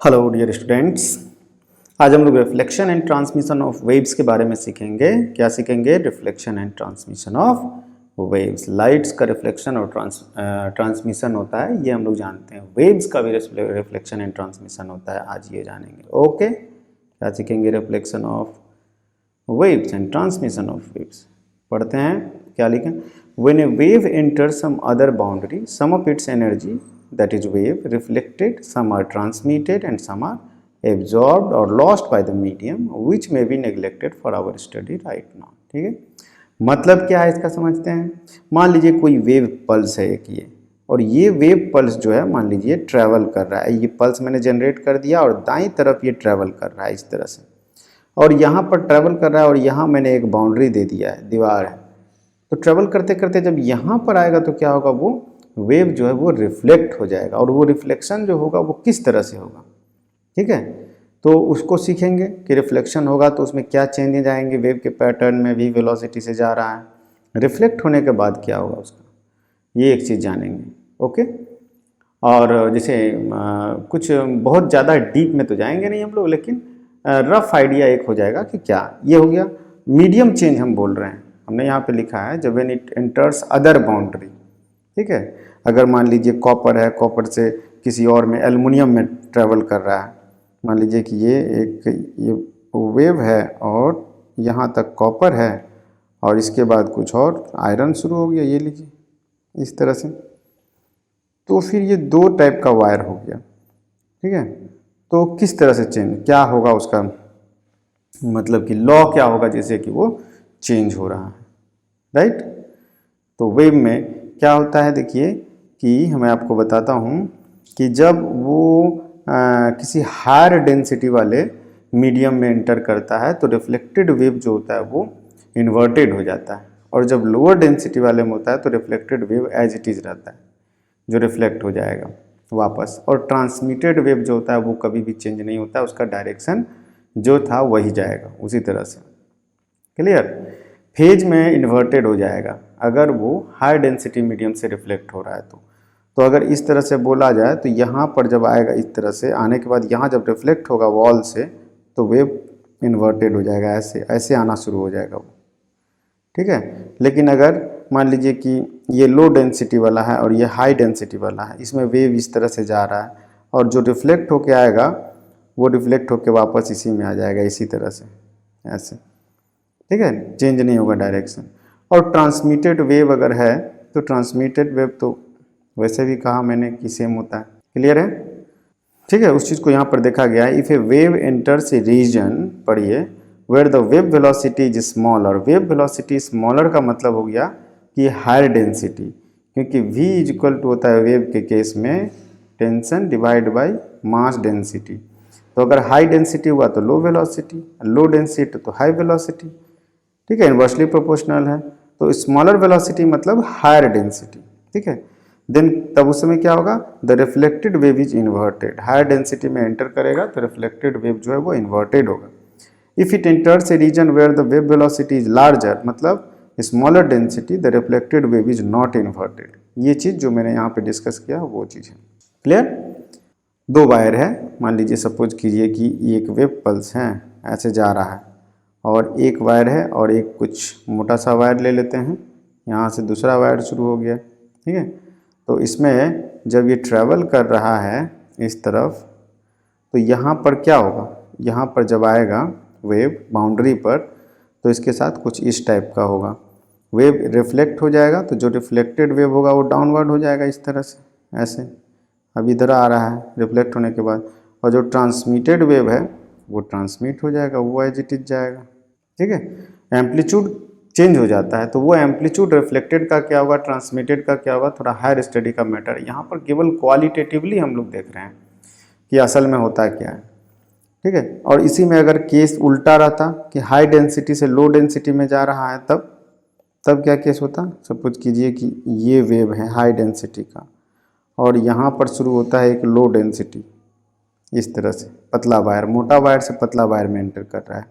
Hello dear students. आज हम लोग reflection and transmission of waves के बारे में सीखेंगे। क्या सीखेंगे? Reflection and transmission of waves. Lights का रिफ्लेक्शन और ट्रांसमिशन होता है, ये हम लोग जानते हैं। वेव्स का भी रिफ्लेक्शन एंड ट्रांसमिशन होता है, आज ये जानेंगे। ओके, क्या सीखेंगे? Reflection of waves and transmission of waves. पढ़ते हैं, क्या लिखें? When a wave enters some other boundary, some of its energy, that is wave, reflected, some are transmitted and some are absorbed or lost by the medium, which may be neglected for our study right now। ठीक है, मतलब क्या है इसका समझते हैं। मान लीजिए कोई वेव पल्स है एक ये, और ये वेव पल्स जो है मान लीजिए ट्रैवल कर रहा है। ये पल्स मैंने जनरेट कर दिया और दाईं तरफ ये ट्रैवल कर रहा है इस तरह से, और यहाँ पर ट्रैवल कर रहा है, और यहाँ मैंने एक बाउंड्री दे दिया है, दीवार है। तो ट्रैवल करते करते जब यहाँ पर आएगा तो क्या होगा? वो वेव जो है वो रिफ्लेक्ट हो जाएगा, और वो रिफ्लेक्शन जो होगा वो किस तरह से होगा, ठीक है। तो उसको सीखेंगे कि रिफ्लेक्शन होगा तो उसमें क्या चेंजेज आएंगे। वेव के पैटर्न में भी वेलोसिटी से जा रहा है, रिफ्लेक्ट होने के बाद क्या होगा उसका, ये एक चीज़ जानेंगे। ओके, और जैसे कुछ बहुत ज़्यादा डीप में तो जाएंगे नहीं हम लोग, लेकिन रफ आइडिया एक हो जाएगा कि क्या ये हो गया। मीडियम चेंज हम बोल रहे हैं, हमने यहाँ पे लिखा है जब when it enters other boundary, ठीक है। अगर मान लीजिए कॉपर है, कॉपर से किसी और में एल्युमिनियम में ट्रैवल कर रहा है। मान लीजिए कि ये वेव है और यहाँ तक कॉपर है, और इसके बाद कुछ और आयरन शुरू हो गया, ये लीजिए इस तरह से। तो फिर ये दो टाइप का वायर हो गया, ठीक है। तो किस तरह से चेंज, क्या होगा उसका मतलब कि लॉ क्या होगा, जैसे कि वो चेंज हो रहा है, राइट। तो वेव में क्या होता है, देखिए कि मैं आपको बताता हूँ कि जब वो किसी हायर डेंसिटी वाले मीडियम में एंटर करता है तो रिफ्लेक्टेड वेव जो होता है वो इन्वर्टेड हो जाता है, और जब लोअर डेंसिटी वाले में होता है तो reflected wave as it is रहता है, जो रिफ्लेक्ट हो जाएगा वापस। और ट्रांसमिटेड वेव जो होता है वो कभी भी चेंज नहीं होता है, उसका डायरेक्शन जो था वही जाएगा उसी तरह से। क्लियर? फेज में इन्वर्टेड हो जाएगा अगर वो हाई डेंसिटी मीडियम से रिफ्लेक्ट हो रहा है तो अगर इस तरह से बोला जाए तो यहाँ पर जब आएगा इस तरह से आने के बाद यहाँ जब रिफ्लेक्ट होगा वॉल से तो वेव इन्वर्टेड हो जाएगा, ऐसे ऐसे आना शुरू हो जाएगा वो, ठीक है। लेकिन अगर मान लीजिए कि ये लो डेंसिटी वाला है और ये हाई डेंसिटी वाला है, इसमें वेव इस तरह से जा रहा है, और जो रिफ्लेक्ट होके आएगा वो रिफ्लेक्ट होके वापस इसी में आ जाएगा, इसी तरह से ऐसे, ठीक है। चेंज नहीं होगा डायरेक्शन। और ट्रांसमिटेड वेव अगर है तो ट्रांसमिटेड वेव तो वैसे भी कहा मैंने कि सेम होता है। क्लियर है? ठीक है, उस चीज़ को यहाँ पर देखा गया है। If a wave enters a region, पढ़िए, where the wave velocity is smaller. Wave velocity smaller का मतलब हो गया कि हायर डेंसिटी, क्योंकि v इज इक्वल टू होता है वेव के केस में tension divide by mass density. तो अगर हाई डेंसिटी हुआ तो लो वेलोसिटी, लो डेंसिटी तो हाई वेलोसिटी, ठीक है, इन्वर्सली प्रोपोर्शनल है। तो स्मॉलर वेलोसिटी मतलब हायर डेंसिटी, ठीक है। देन तब उस समय क्या होगा? The reflected wave is inverted. Higher density में एंटर करेगा तो रिफ्लेक्टेड वेव जो है वो इन्वर्टेड होगा। If it enters a region where the wave velocity is larger, मतलब smaller density, the reflected wave is not inverted. ये चीज़ जो मैंने यहाँ पे डिस्कस किया वो चीज़ है। क्लियर? दो वायर है, मान लीजिए सपोज कीजिए कि एक वेव पल्स है ऐसे जा रहा है, और एक वायर है और एक कुछ मोटा सा वायर ले लेते हैं, यहाँ से दूसरा वायर शुरू हो गया, ठीक है। तो इसमें जब ये ट्रैवल कर रहा है इस तरफ तो यहाँ पर क्या होगा? यहाँ पर जब आएगा वेव बाउंड्री पर तो इसके साथ कुछ इस टाइप का होगा, वेव रिफ्लेक्ट हो जाएगा, तो जो रिफ्लेक्टेड वेव होगा वो डाउनवर्ड हो जाएगा इस तरह से, ऐसे। अब इधर आ रहा है रिफ्लेक्ट होने के बाद, और जो ट्रांसमिटेड वेव है वो ट्रांसमिट हो जाएगा, वो एज इट इज जाएगा, ठीक है। एम्पलीट्यूड चेंज हो जाता है, तो वो एम्पलीट्यूड रिफ्लेक्टेड का क्या होगा, ट्रांसमिटेड का क्या होगा, थोड़ा हायर स्टडी का मैटर है। यहाँ पर केवल क्वालिटेटिवली हम लोग देख रहे हैं कि असल में होता क्या है, ठीक है। और इसी में अगर केस उल्टा रहता कि हाई डेंसिटी से लो डेंसिटी में जा रहा है, तब क्या केस होता? सपोज कीजिए कि ये वेव है हाई डेंसिटी का, और यहाँ पर शुरू होता है एक लो डेंसिटी, इस तरह से पतला वायर, मोटा वायर से पतला वायर में एंटर कर रहा है,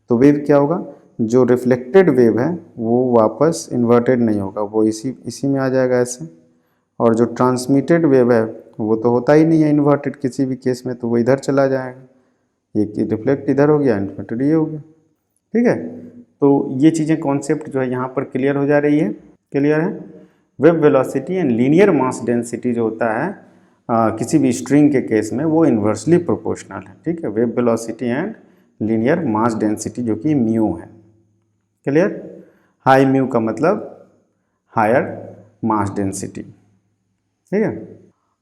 तो वेव क्या होगा? जो रिफ्लेक्टेड वेव है वो वापस इन्वर्टेड नहीं होगा, वो इसी में आ जाएगा ऐसे, और जो ट्रांसमिटेड वेव है वो तो होता ही नहीं है इन्वर्टेड किसी भी केस में, तो वो इधर चला जाएगा, ये रिफ्लेक्ट इधर हो गया, इन्वर्टेड ये हो गया। ठीक है, तो ये चीज़ें कॉन्सेप्ट जो है यहाँ पर क्लियर हो जा रही है, क्लियर है। Wave velocity and linear mass density जो होता है किसी भी स्ट्रिंग के केस में वो इन्वर्सली प्रोपोर्शनल है। ठीक है, wave velocity and linear mass density जो कि म्यू है, क्लियर। हाई म्यू का मतलब हायर मास डेंसिटी। ठीक है,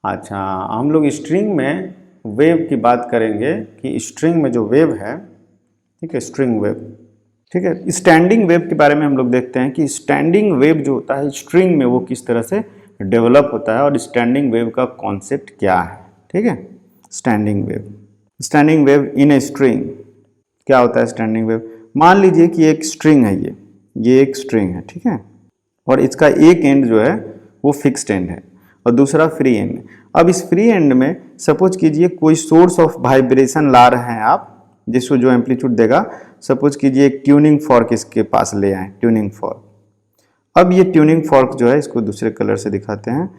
अच्छा हम लोग स्ट्रिंग में वेव की बात करेंगे कि स्ट्रिंग में जो वेव है, ठीक है, स्ट्रिंग वेव, ठीक है। स्टैंडिंग वेव के बारे में हम लोग देखते हैं कि स्टैंडिंग वेव जो होता है स्ट्रिंग में वो किस तरह से डेवलप होता है और स्टैंडिंग वेव का कॉन्सेप्ट क्या है। ठीक है, standing wave, standing wave in a string क्या होता है। स्टैंडिंग वेव, मान लीजिए कि एक स्ट्रिंग है, ये एक स्ट्रिंग है, ठीक है, और इसका एक एंड जो है वो फिक्स्ड एंड है और दूसरा फ्री एंड है। अब इस फ्री एंड में सपोज कीजिए कोई सोर्स ऑफ वाइब्रेशन ला रहे हैं आप, जिसको जो एम्पलीट्यूड देगा, सपोज कीजिए एक ट्यूनिंग फॉर्क इसके पास ले आए, ट्यूनिंग फॉर्क। अब ये ट्यूनिंग फॉर्क जो है, इसको दूसरे कलर से दिखाते हैं,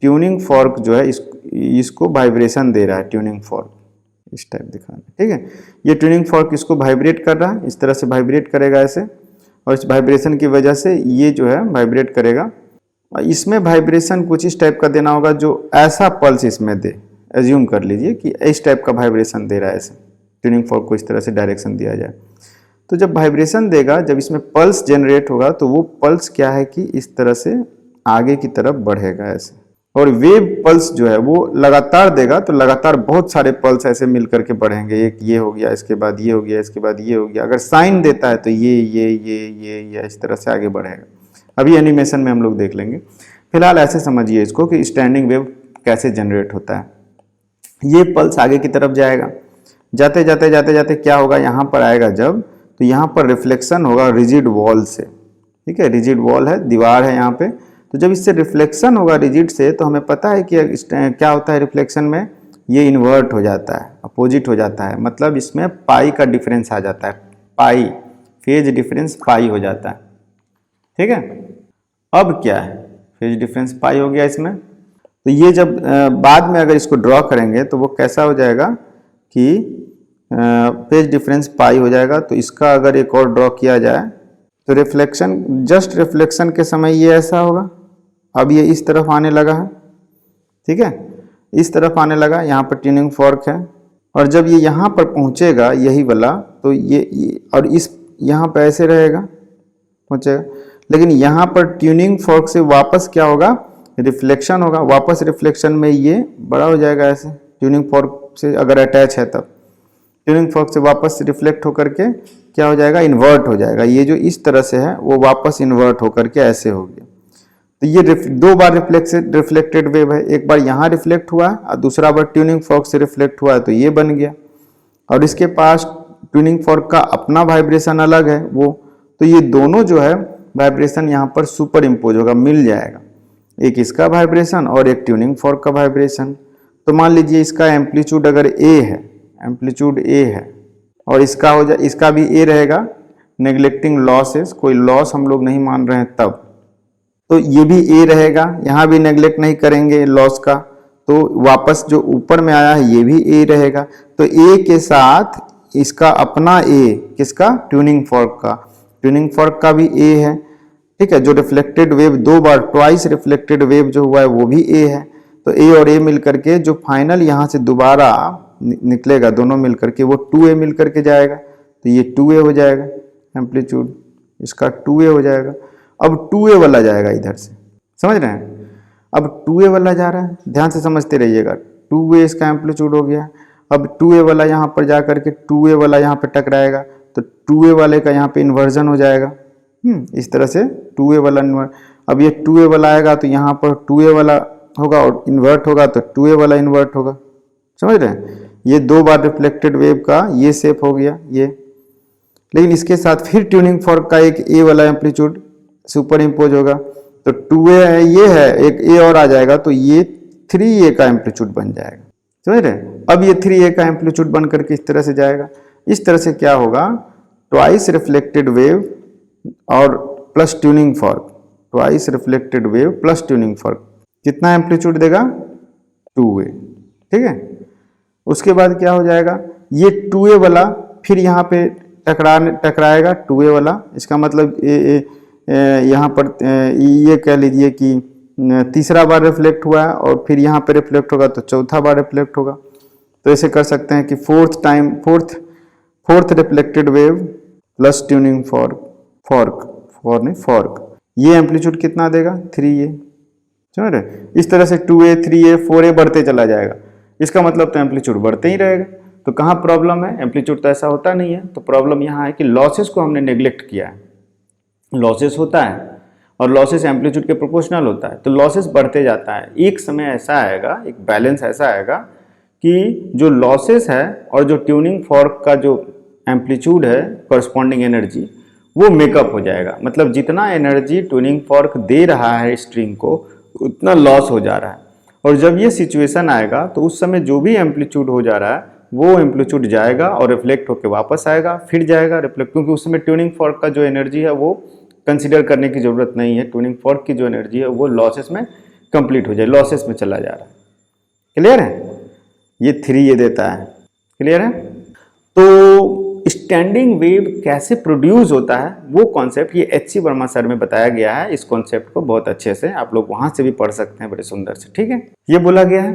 ट्यूनिंग फॉर्क जो है इसको वाइब्रेशन दे रहा है, ट्यूनिंग फॉर्क इस टाइप दिखा रहा है। ठीक है, ये ट्यूनिंग फॉर्क इसको वाइब्रेट कर रहा है, इस तरह से वाइब्रेट करेगा ऐसे, और इस वाइब्रेशन की वजह से ये जो है वाइब्रेट करेगा। इसमें वाइब्रेशन कुछ इस टाइप का देना होगा जो ऐसा पल्स इसमें दे, एज्यूम कर लीजिए कि इस टाइप का वाइब्रेशन दे रहा है, ऐसे ट्यूनिंग फॉर्क को इस तरह से डायरेक्शन दिया जाए। तो जब वाइब्रेशन देगा, जब इसमें पल्स जनरेट होगा, तो वो पल्स क्या है कि इस तरह से आगे की तरफ बढ़ेगा ऐसे, और वेव पल्स जो है वो लगातार देगा, तो लगातार बहुत सारे पल्स ऐसे मिल करके बढ़ेंगे, एक ये हो गया, इसके बाद ये हो गया, इसके बाद ये हो गया। अगर साइन देता है तो ये इस तरह से आगे बढ़ेगा। अभी एनिमेशन में हम लोग देख लेंगे, फिलहाल ऐसे समझिए इसको कि स्टैंडिंग वेव कैसे जनरेट होता है। ये पल्स आगे की तरफ जाएगा, जाते जाते जाते जाते क्या होगा, यहाँ पर आएगा जब, तो यहाँ पर रिफ्लेक्शन होगा रिजिड वॉल से। ठीक है, रिजिड वॉल है, दीवार है यहाँ पे, तो जब इससे रिफ्लेक्शन होगा रिजिड से, तो हमें पता है कि क्या होता है रिफ्लेक्शन में, ये इन्वर्ट हो जाता है, अपोजिट हो जाता है, मतलब इसमें पाई का डिफरेंस आ जाता है, पाई फेज डिफरेंस पाई हो जाता है। ठीक है, अब क्या है, फेज डिफरेंस पाई हो गया इसमें, तो ये जब बाद में अगर इसको ड्रॉ करेंगे तो वो कैसा हो जाएगा कि फेज डिफरेंस पाई हो जाएगा। तो इसका अगर एक और ड्रॉ किया जाए तो रिफ्लेक्शन, जस्ट रिफ्लेक्शन के समय ये ऐसा होगा, अब ये इस तरफ आने लगा है, ठीक है, इस तरफ आने लगा, यहाँ पर ट्यूनिंग फॉर्क है, और जब ये यहाँ पर पहुँचेगा यही वाला, तो ये और इस यहाँ पर ऐसे रहेगा, पहुँचेगा, लेकिन यहाँ पर ट्यूनिंग फॉर्क से वापस क्या होगा, रिफ्लेक्शन होगा, वापस रिफ्लेक्शन में ये बड़ा हो जाएगा ऐसे, ट्यूनिंग फॉर्क से अगर अटैच है तब ट्यूनिंग फॉर्क से वापस रिफ्लेक्ट होकर के क्या हो जाएगा, इन्वर्ट हो जाएगा। ये जो इस तरह से है वो वापस इन्वर्ट होकर के ऐसे हो गया। तो ये दो बार रिफ्लेक्टेड वेव है, एक बार यहाँ रिफ्लेक्ट हुआ और दूसरा बार ट्यूनिंग फॉर्क से रिफ्लेक्ट हुआ है, तो ये बन गया। और इसके पास ट्यूनिंग फॉर्क का अपना वाइब्रेशन अलग है वो, तो ये दोनों जो है वाइब्रेशन यहाँ पर सुपर इम्पोज होगा, मिल जाएगा, एक इसका वाइब्रेशन और एक ट्यूनिंग फॉर्क का वाइब्रेशन। तो मान लीजिए इसका एम्पलीट्यूड अगर ए है, एम्पलीट्यूड ए है, और इसका हो जाए, इसका भी ए रहेगा, नेग्लेक्टिंग लॉसेस, कोई लॉस हम लोग नहीं मान रहे हैं तब, तो ये भी ए रहेगा, यहाँ भी नेग्लेक्ट नहीं करेंगे लॉस का, तो वापस जो ऊपर में आया है ये भी ए रहेगा। तो ए के साथ इसका अपना ए, किसका, ट्यूनिंग फॉर्क का, ट्यूनिंग फॉर्क का भी ए है। ठीक है, जो रिफ्लेक्टेड वेव दो बार ट्वाइस रिफ्लेक्टेड वेव जो हुआ है वो भी ए है। तो ए और ए मिलकर के जो फाइनल यहाँ से दोबारा निकलेगा, दोनों मिलकर के वो 2a मिल करके जाएगा, तो ये 2a हो जाएगा, एम्पलीट्यूड इसका 2a हो जाएगा। अब 2a वाला जाएगा इधर से, समझ रहे हैं, अब 2a वाला जा रहा है, ध्यान से समझते रहिएगा, 2a इसका एम्पलीट्यूड हो गया। अब 2a वाला यहाँ पर जा करके 2a वाला यहाँ पर टकराएगा, तो 2a वाले का यहाँ पे इन्वर्जन हो जाएगा, इस तरह से 2a वाला इन्वर्ट। अब ये 2a वाला आएगा तो यहाँ पर 2a वाला होगा और इन्वर्ट होगा, तो 2a वाला इन्वर्ट होगा, समझ रहे हैं। ये दो बार रिफ्लेक्टेड वेव का ये शेप हो गया ये, लेकिन इसके साथ फिर ट्यूनिंग फॉर्क का एक ए वाला एम्पलीट्यूड सुपर इम्पोज होगा, तो 2a है, ये है, एक ए और आ जाएगा, तो ये 3a का एम्पलीट्यूड बन जाएगा, समझ रहे हैं। अब ये 3a का एम्पलीट्यूड बन करके इस तरह से जाएगा। इस तरह से क्या होगा, ट्वाइस रिफ्लेक्टेड वेव और plus tuning fork, twice reflected wave plus tuning fork कितना एम्पलीट्यूड देगा, 2A, ठीक है। उसके बाद क्या हो जाएगा, ये 2A वाला फिर यहाँ पे टकराएगा 2A वाला, इसका मतलब यहाँ पर ये कह लीजिए कि तीसरा बार रिफ्लेक्ट हुआ है और फिर यहाँ पे रिफ्लेक्ट होगा तो चौथा बार रिफ्लेक्ट होगा। तो ऐसे कर सकते हैं कि fourth reflected wave plus tuning fork ये एम्पलीट्यूड कितना देगा 3A, समझ रहे। इस तरह से 2A 3A 4A बढ़ते चला जाएगा, इसका मतलब तो एम्पलीट्यूड बढ़ते ही रहेगा। तो कहाँ प्रॉब्लम है, एम्पलीट्यूड तो ऐसा होता नहीं है। तो प्रॉब्लम यहाँ है कि लॉसेस को हमने नेग्लेक्ट किया है। लॉसेस होता है और लॉसेस एम्पलीट्यूड के प्रोपोर्शनल होता है, तो लॉसेस बढ़ते जाता है। एक समय ऐसा आएगा, एक बैलेंस ऐसा आएगा कि जो लॉसेस है और जो ट्यूनिंग फॉर्क का जो एम्पलीट्यूड है कॉरस्पॉन्डिंग एनर्जी वो मेकअप हो जाएगा। मतलब जितना एनर्जी ट्यूनिंग फॉर्क दे रहा है स्ट्रिंग को उतना लॉस हो जा रहा है। और जब ये सिचुएशन आएगा तो उस समय जो भी एम्पलीट्यूड हो जा रहा है वो एम्पलीट्यूड जाएगा और रिफ्लेक्ट होकर वापस आएगा, फिर जाएगा रिफ्लेक्ट, क्योंकि उस समय ट्यूनिंग फॉर्क का जो एनर्जी है वो कंसिडर करने की जरूरत नहीं है। ट्यूनिंग फॉर्क की जो एनर्जी है वो लॉसेस में कंप्लीट हो जाए, लॉसेस में चला जा रहा है। क्लियर है, ये 3A देता है। क्लियर है। तो स्टैंडिंग वेव कैसे प्रोड्यूस होता है वो कॉन्सेप्ट ये HC वर्मा सर में बताया गया है। इस कॉन्सेप्ट को बहुत अच्छे से आप लोग वहां से भी पढ़ सकते हैं, बड़े सुंदर से, ठीक है। ये बोला गया है,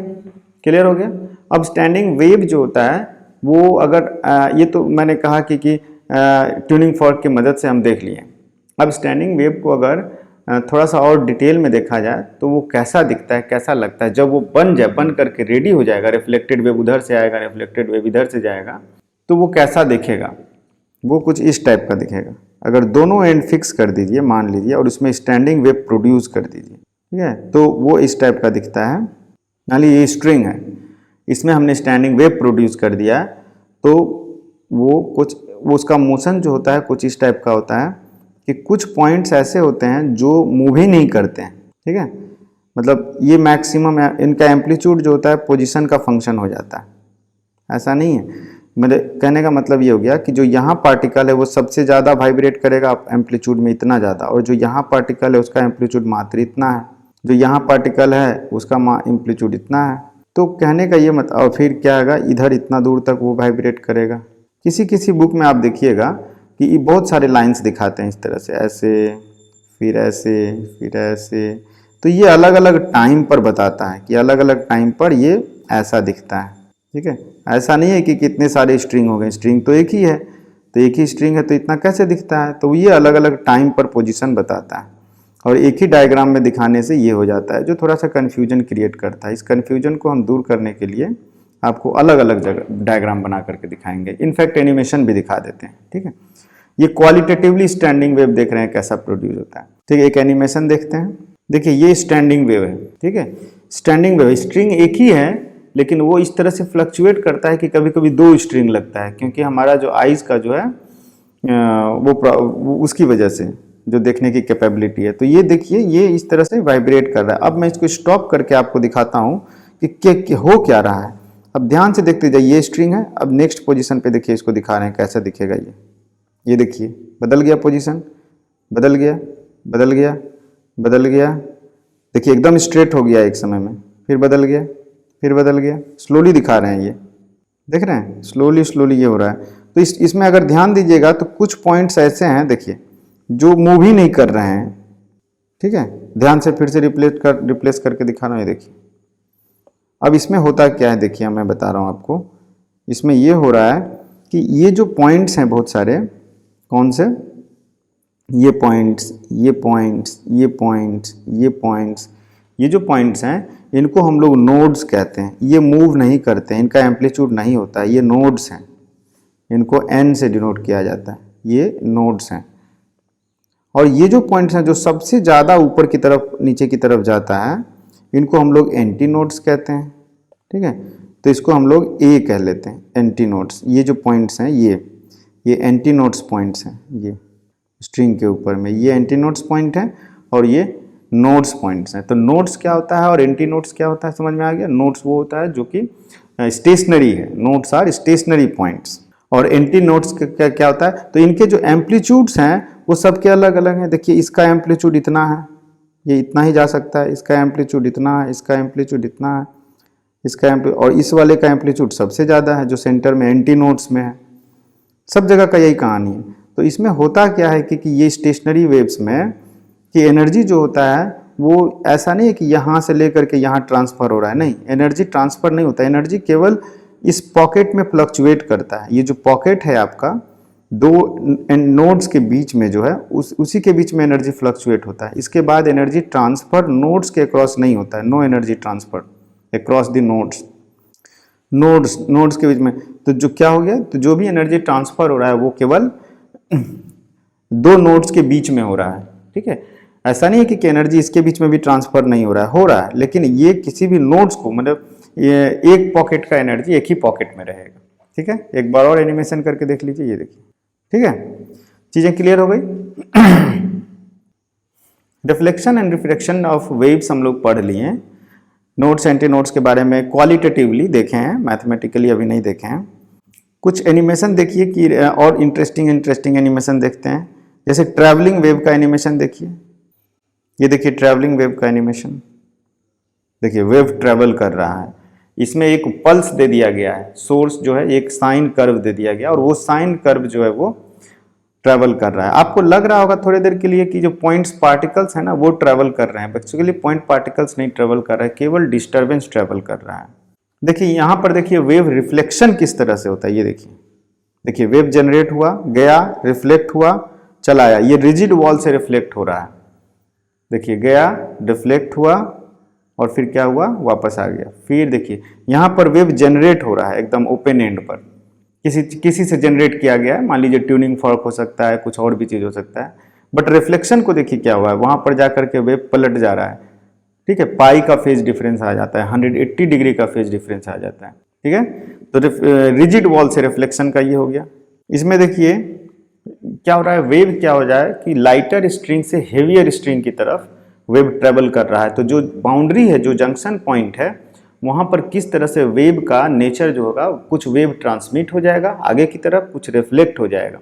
क्लियर हो गया। अब स्टैंडिंग वेव जो होता है वो अगर ये तो मैंने कहा कि ट्यूनिंग फॉर्क की मदद से हम देख लिए। अब स्टैंडिंग वेव को अगर थोड़ा सा और डिटेल में देखा जाए तो वो कैसा दिखता है, कैसा लगता है जब वो बन करके रेडी हो जाएगा, रिफ्लेक्टेड वेव उधर से आएगा, रिफ्लेक्टेड वेव इधर से जाएगा, तो वो कैसा दिखेगा, वो कुछ इस टाइप का दिखेगा। अगर दोनों एंड फिक्स कर दीजिए मान लीजिए और उसमें स्टैंडिंग वेव प्रोड्यूस कर दीजिए, ठीक है, तो वो इस टाइप का दिखता है। मान लीजिए ये स्ट्रिंग है, इसमें हमने स्टैंडिंग वेव प्रोड्यूस कर दिया है, तो वो उसका मोशन जो होता है कुछ इस टाइप का होता है कि कुछ पॉइंट्स ऐसे होते हैं जो मूव ही नहीं करते हैं, ठीक है। मतलब ये मैक्सिमम इनका एम्पलीट्यूड जो होता है पोजीशन का फंक्शन हो जाता है, ऐसा नहीं है। मेरे कहने का मतलब ये हो गया कि जो यहाँ पार्टिकल है वो सबसे ज़्यादा वाइब्रेट करेगा एम्पलीट्यूड में इतना ज़्यादा, और जो यहाँ पार्टिकल है उसका एम्पलीट्यूड मात्र इतना है, जो यहाँ पार्टिकल है उसका एम्पलीट्यूड इतना है। तो कहने का ये मतलब, और फिर क्या होगा, इधर इतना दूर तक वो वाइब्रेट करेगा। किसी किसी बुक में आप देखिएगा कि ये बहुत सारे लाइंस दिखाते हैं इस तरह से, ऐसे फिर ऐसे फिर ऐसे। तो ये अलग अलग टाइम पर बताता है कि अलग अलग टाइम पर ये ऐसा दिखता है, ठीक है। ऐसा नहीं है कि कितने सारे स्ट्रिंग हो गए, स्ट्रिंग तो एक ही है, तो एक ही स्ट्रिंग है तो इतना कैसे दिखता है। तो ये अलग अलग टाइम पर पोजीशन बताता है और एक ही डायग्राम में दिखाने से ये हो जाता है, जो थोड़ा सा कन्फ्यूजन क्रिएट करता है। इस कन्फ्यूजन को हम दूर करने के लिए आपको अलग अलग जगह डायग्राम बना करके दिखाएंगे, इनफैक्ट एनिमेशन भी दिखा देते हैं, ठीक है। ये क्वालिटेटिवली स्टैंडिंग वेव देख रहे हैं कैसा प्रोड्यूस होता है, ठीक है। एक एनिमेशन देखते हैं, देखिए ये स्टैंडिंग वेव है, ठीक है। स्टैंडिंग वेव स्ट्रिंग एक ही है लेकिन वो इस तरह से फ्लक्चुएट करता है कि कभी कभी दो स्ट्रिंग लगता है, क्योंकि हमारा जो आइज का जो है वो उसकी वजह से जो देखने की कैपेबिलिटी है। तो ये देखिए ये इस तरह से वाइब्रेट कर रहा है। अब मैं इसको स्टॉप करके आपको दिखाता हूँ कि हो क्या रहा है। अब ध्यान से देखते जाइए, ये स्ट्रिंग है। अब नेक्स्ट पोजीशन पे देखिए, इसको दिखा रहे हैं कैसा दिखेगा। ये देखिए बदल गया पोजीशन, बदल गया बदल गया बदल गया, देखिए एकदम स्ट्रेट हो गया एक समय में, फिर बदल गया फिर बदल गया। स्लोली दिखा रहे हैं, ये देख रहे हैं, स्लोली स्लोली ये हो रहा है। तो इसमें अगर ध्यान दीजिएगा तो कुछ पॉइंट्स ऐसे हैं देखिए जो मूव ही नहीं कर रहे हैं, ठीक है। ध्यान से फिर से रिप्लेस करके दिखा रहा हूँ, ये देखिए। अब इसमें होता क्या है देखिए, मैं बता रहा हूँ आपको। इसमें ये हो रहा है कि ये जो पॉइंट्स हैं बहुत सारे, कौन से, ये पॉइंट्स ये पॉइंट्स ये पॉइंट्स ये पॉइंट्स, ये जो पॉइंट्स हैं इनको हम लोग नोड्स कहते हैं। ये मूव नहीं करते हैं, इनका एम्पलीट्यूड नहीं होता है, ये नोड्स हैं। इनको n से डिनोट किया जाता है, ये नोड्स हैं। और ये जो पॉइंट्स हैं जो सबसे ज़्यादा ऊपर की तरफ नीचे की तरफ जाता है, इनको हम लोग एंटी नोड्स कहते हैं, ठीक है। तो इसको हम लोग ए कह लेते हैं, एंटी नोड्स। ये जो पॉइंट्स हैं ये एंटी नोड्स पॉइंट्स हैं। ये स्ट्रिंग के ऊपर में ये एंटी नोड्स पॉइंट हैं और ये नोड्स पॉइंट्स हैं। तो नोड्स क्या होता है और एंटी नोड्स क्या होता है, समझ में आ गया। नोड्स वो होता है जो कि स्टेशनरी है, नोड्स आर स्टेशनरी पॉइंट्स। और एंटी नोड्स क्या होता है, तो इनके जो एम्पलीट्यूड्स हैं वो सबके अलग अलग हैं। देखिए इसका एम्पलीट्यूड इतना है, ये इतना ही जा सकता है, इसका एम्पलीट्यूड इतना है, इसका एम्पलीट्यूड इतना है, इसका और इस वाले का एम्पलीट्यूड सबसे ज़्यादा है जो सेंटर में एंटी नोड्स में है। सब जगह का यही कहानी है। तो इसमें होता क्या है कि ये स्टेशनरी वेव्स में कि एनर्जी जो होता है वो ऐसा नहीं है कि यहाँ से लेकर के यहाँ ट्रांसफ़र हो रहा है, नहीं, एनर्जी ट्रांसफ़र नहीं होता, एनर्जी केवल इस पॉकेट में फ्लक्चुएट करता है। ये जो पॉकेट है आपका दो नोड्स के बीच में जो है उसी के बीच में एनर्जी फ्लक्चुएट होता है। इसके बाद एनर्जी ट्रांसफ़र नोड्स के अक्रॉस नहीं होता है, no energy transfer across the nodes के बीच में। तो जो क्या हो गया, तो जो भी एनर्जी ट्रांसफ़र हो रहा है वो केवल दो नोड्स के बीच में हो रहा है, ठीक है। ऐसा नहीं है कि एनर्जी इसके बीच में भी ट्रांसफ़र नहीं हो रहा है, लेकिन ये किसी भी नोड्स को मतलब ये एक पॉकेट का एनर्जी एक ही पॉकेट में रहेगा, ठीक है। एक बार और एनिमेशन करके देख लीजिए, ये देखिए, ठीक है, चीज़ें क्लियर हो गई। Reflection and refraction of waves हम लोग पढ़ लिए हैं। नोड्स एंटी नोड्स के बारे में क्वालिटेटिवली देखे हैं, मैथमेटिकली अभी नहीं देखे हैं। कुछ एनिमेशन देखिए कि और इंटरेस्टिंग एनिमेशन देखते हैं। जैसे ट्रैवलिंग वेव का एनिमेशन देखिए, ये देखिए ट्रैवलिंग वेव का एनिमेशन, देखिए वेव ट्रैवल कर रहा है। इसमें एक पल्स दे दिया गया है, सोर्स जो है एक साइन कर्व दे दिया गया और वो साइन कर्व जो है वो ट्रैवल कर रहा है। आपको लग रहा होगा थोड़ी देर के लिए कि जो पॉइंट्स पार्टिकल्स है ना वो ट्रैवल कर रहे हैं, बेसिकली पॉइंट पार्टिकल्स नहीं ट्रैवल कर रहे हैं, केवल डिस्टर्बेंस ट्रैवल कर रहा है। देखिए यहाँ पर देखिए वेव रिफ्लेक्शन किस तरह से होता है, ये देखिए वेव जनरेट हुआ, गया, रिफ्लेक्ट हुआ, चला आया, ये रिजिड वॉल से रिफ्लेक्ट हो रहा है। देखिए गया, रिफ्लेक्ट हुआ और फिर क्या हुआ, वापस आ गया। फिर देखिए यहाँ पर वेव जनरेट हो रहा है एकदम ओपन एंड पर, किसी से जनरेट किया गया है, मान लीजिए ट्यूनिंग फॉर्क हो सकता है, कुछ और भी चीज़ हो सकता है। बट रिफ्लेक्शन को देखिए क्या हुआ है, वहाँ पर जाकर के वेव पलट जा रहा है, ठीक है, पाई का फेज डिफरेंस आ जाता है, 180 डिग्री का फेज डिफरेंस आ जाता है, ठीक है। तो रिजिड वॉल से रिफ्लेक्शन का ये हो गया। इसमें देखिए क्या हो रहा है, वेव क्या हो जाए कि लाइटर स्ट्रिंग से हेवियर स्ट्रिंग की तरफ वेव ट्रेवल कर रहा है। तो जो बाउंड्री है, जो जंक्शन पॉइंट है, वहाँ पर किस तरह से वेव का नेचर जो होगा, कुछ वेव ट्रांसमिट हो जाएगा आगे की तरफ, कुछ रिफ्लेक्ट हो जाएगा।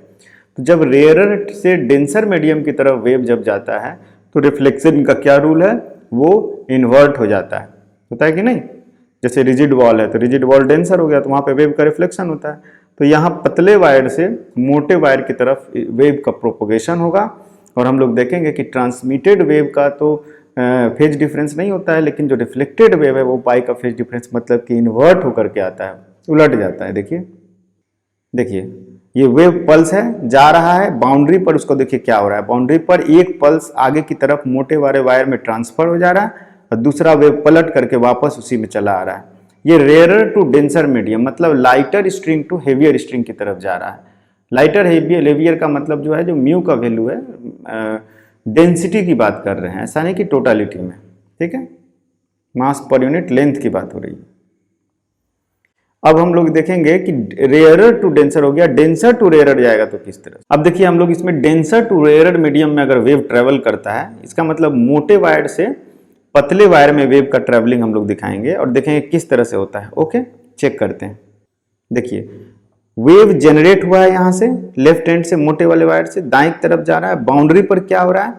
तो जब रेयरर से डेंसर मीडियम की तरफ वेव जब जाता है तो रिफ्लेक्शन का क्या रूल है, वो इन्वर्ट हो जाता है, होता है कि नहीं। जैसे रिजिड वॉल है तो रिजिड वॉल डेंसर हो गया तो वहाँ पे वेव का रिफ्लेक्शन होता है। तो यहाँ पतले वायर से मोटे वायर की तरफ वेव का प्रोपोगेशन होगा और हम लोग देखेंगे कि ट्रांसमिटेड वेव का तो फेज डिफरेंस नहीं होता है, लेकिन जो रिफ्लेक्टेड वेव है वो पाई का फेज डिफरेंस मतलब कि इन्वर्ट होकर के आता है, उलट जाता है। देखिए ये वेव पल्स है, जा रहा है बाउंड्री पर, उसको देखिए क्या हो रहा है, बाउंड्री पर एक पल्स आगे की तरफ मोटे वाले वायर में ट्रांसफर हो जा रहा है और दूसरा वेव पलट करके वापस उसी में चला आ रहा है। ये रेयरर टू डेंसर मीडियम मतलब lighter string to heavier string की तरफ जा रहा है। लाइटर हेवियर का मतलब जो है, जो म्यू का वैल्यू है, डेंसिटी की बात कर रहे हैं, ऐसा नहीं कि टोटालिटी में, ठीक है, मास पर यूनिट लेंथ की बात हो रही है। अब हम लोग देखेंगे कि रेयरर टू डेंसर हो गया, डेंसर टू रेयरर जाएगा तो किस तरह। अब देखिए हम लोग इसमें डेंसर टू रेयरर मीडियम में अगर वेव ट्रेवल करता है, इसका मतलब मोटे वायर से पतले वायर में वेव का ट्रेवलिंग हम लोग दिखाएंगे और देखेंगे किस तरह से होता है। ओके, चेक करते हैं। देखिए वेव जनरेट हुआ है यहाँ से लेफ्ट हैंड से मोटे वाले वायर से दाएं तरफ जा रहा है। बाउंड्री पर क्या हो रहा है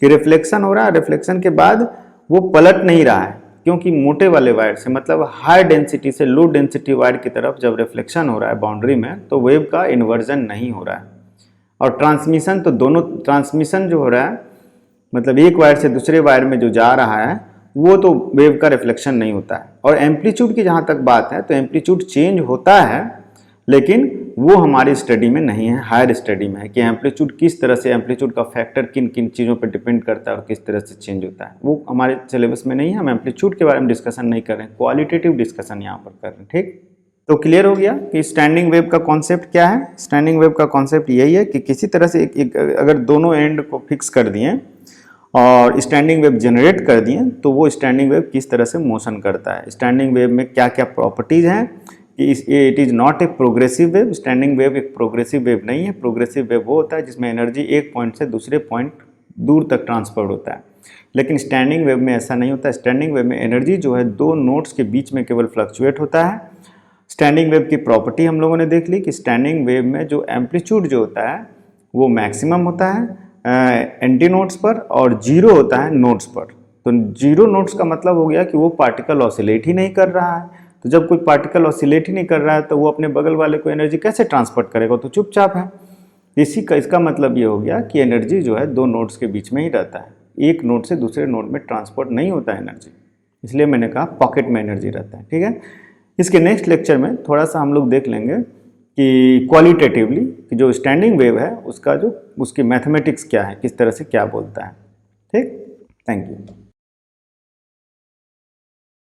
कि रिफ्लेक्शन हो रहा है। रिफ्लेक्शन के बाद वो पलट नहीं रहा है क्योंकि मोटे वाले वायर से मतलब हाई डेंसिटी से लो डेंसिटी वायर की तरफ जब रिफ्लेक्शन हो रहा है बाउंड्री में, तो वेव का इन्वर्जन नहीं हो रहा है। और ट्रांसमिशन तो दोनों, ट्रांसमिशन जो हो रहा है मतलब एक वायर से दूसरे वायर में जो जा रहा है वो तो वेव का रिफ्लेक्शन नहीं होता है। और एम्पलीट्यूड की जहाँ तक बात है तो एम्पलीट्यूड चेंज होता है, लेकिन वो हमारी स्टडी में नहीं है, हायर स्टडी में है कि एम्पलीट्यूड किस तरह से, एम्पलीट्यूड का फैक्टर किन किन चीज़ों पर डिपेंड करता है और किस तरह से चेंज होता है, वो हमारे सिलेबस में नहीं है। हम एम्पलीट्यूड के बारे में डिस्कशन नहीं कर रहे हैं, क्वालिटेटिव डिस्कशन यहाँ पर कर रहे हैं। ठीक, तो क्लियर हो गया कि स्टैंडिंग वेव का कॉन्सेप्ट क्या है। स्टैंडिंग वेव का कॉन्सेप्ट यही है कि किसी तरह से एक अगर दोनों एंड को फिक्स कर दिए और स्टैंडिंग वेव जनरेट कर दिए तो वो स्टैंडिंग वेव किस तरह से मोशन करता है, स्टैंडिंग वेव में क्या क्या प्रॉपर्टीज़ हैं कि it is not a progressive wave. Standing wave एक प्रोग्रेसिव वेव नहीं है। प्रोग्रेसिव वेव वो होता है जिसमें एनर्जी एक पॉइंट से दूसरे पॉइंट दूर तक ट्रांसफर होता है, लेकिन स्टैंडिंग वेव में ऐसा नहीं होता। स्टैंडिंग वेव में एनर्जी जो है दो नोड्स के बीच में केवल फ्लक्चुएट होता है। स्टैंडिंग वेव की प्रॉपर्टी हम लोगों ने देख ली कि स्टैंडिंग वेव में जो एम्पलीट्यूड जो होता है वो मैक्सिमम होता है एंटी नोड्स पर और जीरो होता है नोड्स पर। तो जीरो नोड्स का मतलब हो गया कि वो पार्टिकल ऑसिलेट ही नहीं कर रहा है, तो जब कोई पार्टिकल ऑसिलेट ही नहीं कर रहा है तो वो अपने बगल वाले को एनर्जी कैसे ट्रांसपोर्ट करेगा, तो चुपचाप है। इसका मतलब ये हो गया कि एनर्जी जो है दो नोड्स के बीच में ही रहता है, एक नोड से दूसरे नोड में ट्रांसपोर्ट नहीं होता है एनर्जी, इसलिए मैंने कहा पॉकेट में एनर्जी रहता है। ठीक है, इसके नेक्स्ट लेक्चर में थोड़ा सा हम लोग देख लेंगे कि क्वालिटेटिवली कि जो स्टैंडिंग वेव है उसका जो उसकी मैथमेटिक्स क्या है, किस तरह से क्या बोलता है। ठीक, थैंक यू।